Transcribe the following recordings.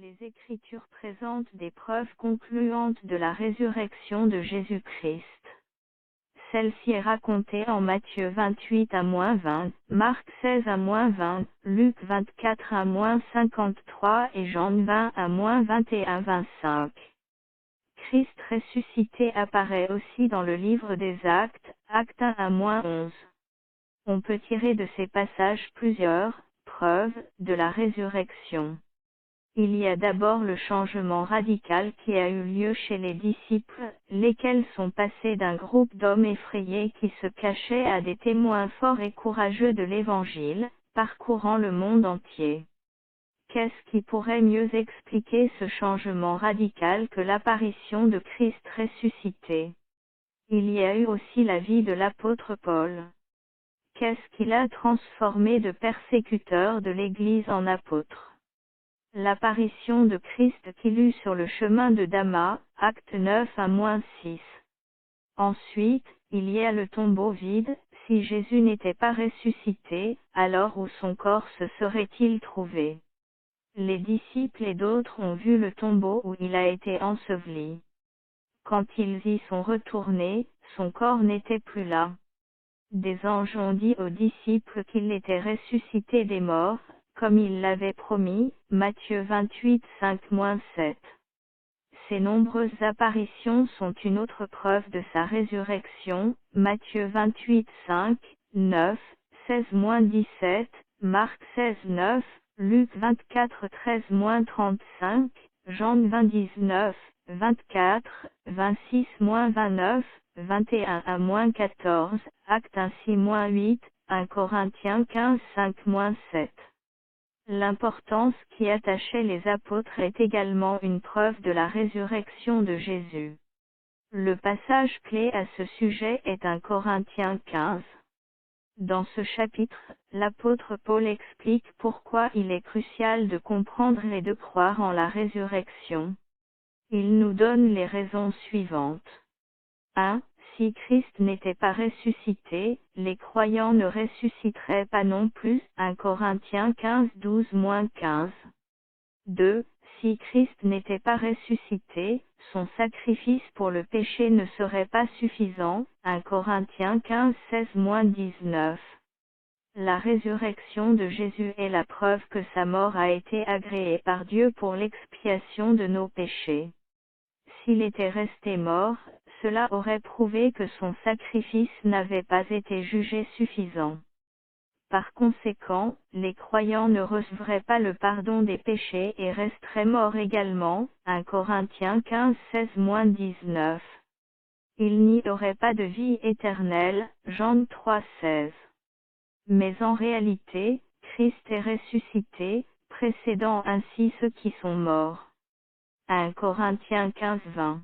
Les Écritures présentent des preuves concluantes de la résurrection de Jésus-Christ. Celle-ci est racontée en Matthieu 28 à -20, Marc 16 à -20, Luc 24 à -53 et Jean 20 à -21-25. Christ ressuscité apparaît aussi dans le livre des Actes, Acte 1 à -11. On peut tirer de ces passages plusieurs preuves de la résurrection. Il y a d'abord le changement radical qui a eu lieu chez les disciples, lesquels sont passés d'un groupe d'hommes effrayés qui se cachaient à des témoins forts et courageux de l'Évangile, parcourant le monde entier. Qu'est-ce qui pourrait mieux expliquer ce changement radical que l'apparition de Christ ressuscité? Il y a eu aussi la vie de l'apôtre Paul. Qu'est-ce qui l'a transformé de persécuteur de l'Église en apôtre? L'apparition de Christ qu'il eut sur le chemin de Damas, acte 9 à -6. Ensuite, il y a le tombeau vide. Si Jésus n'était pas ressuscité, alors où son corps se serait-il trouvé? Les disciples et d'autres ont vu le tombeau où il a été enseveli. Quand ils y sont retournés, son corps n'était plus là. Des anges ont dit aux disciples qu'il était ressuscité des morts, comme il l'avait promis, Matthieu 28 5-7. Ces nombreuses apparitions sont une autre preuve de sa résurrection, Matthieu 28 5, 9, 16-17, Marc 16 9, Luc 24 13-35, Jean 20 19, 24, 26-29, 21 à -14, Acte 1 6-8, 1 Corinthiens 15 5-7. L'importance qui attachait les apôtres est également une preuve de la résurrection de Jésus. Le passage clé à ce sujet est 1 Corinthiens 15. Dans ce chapitre, l'apôtre Paul explique pourquoi il est crucial de comprendre et de croire en la résurrection. Il nous donne les raisons suivantes. 1. Si Christ n'était pas ressuscité, les croyants ne ressusciteraient pas non plus, 1 Corinthiens 15 12-15. 2. Si Christ n'était pas ressuscité, son sacrifice pour le péché ne serait pas suffisant, 1 Corinthiens 15 16-19. La résurrection de Jésus est la preuve que sa mort a été agréée par Dieu pour l'expiation de nos péchés. S'il était resté mort, cela aurait prouvé que son sacrifice n'avait pas été jugé suffisant. Par conséquent, les croyants ne recevraient pas le pardon des péchés et resteraient morts également, 1 Corinthiens 15 16-19. Il n'y aurait pas de vie éternelle, Jean 3 16. Mais en réalité, Christ est ressuscité, précédant ainsi ceux qui sont morts. 1 Corinthiens 15 20.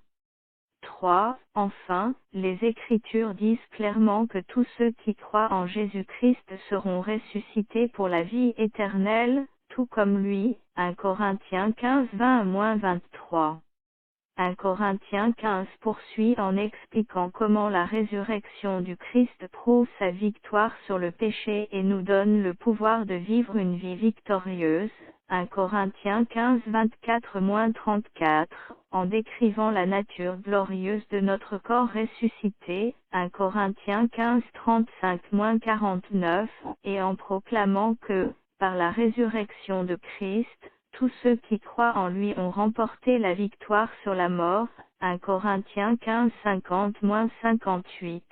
3. Enfin, les Écritures disent clairement que tous ceux qui croient en Jésus-Christ seront ressuscités pour la vie éternelle, tout comme lui, 1 Corinthiens 15 20-23. 1 Corinthiens 15 poursuit en expliquant comment la résurrection du Christ prouve sa victoire sur le péché et nous donne le pouvoir de vivre une vie victorieuse, 1 Corinthiens 15 24-34, en décrivant la nature glorieuse de notre corps ressuscité, 1 Corinthiens 15 35-49, et en proclamant que, par la résurrection de Christ, tous ceux qui croient en lui ont remporté la victoire sur la mort, 1 Corinthiens 15 50-58.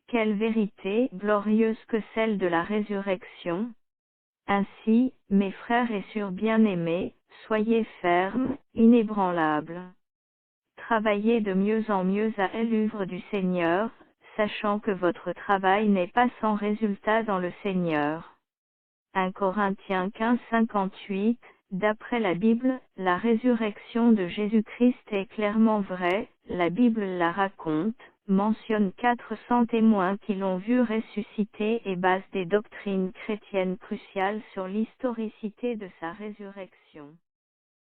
Quelle vérité glorieuse que celle de la résurrection! Ainsi, mes frères et sœurs bien-aimés, soyez fermes, inébranlables. Travaillez de mieux en mieux à l'œuvre du Seigneur, sachant que votre travail n'est pas sans résultat dans le Seigneur. 1 Corinthiens 15 58. D'après la Bible, la résurrection de Jésus-Christ est clairement vraie, la Bible la raconte, mentionne 400 témoins qui l'ont vu ressusciter et base des doctrines chrétiennes cruciales sur l'historicité de sa résurrection.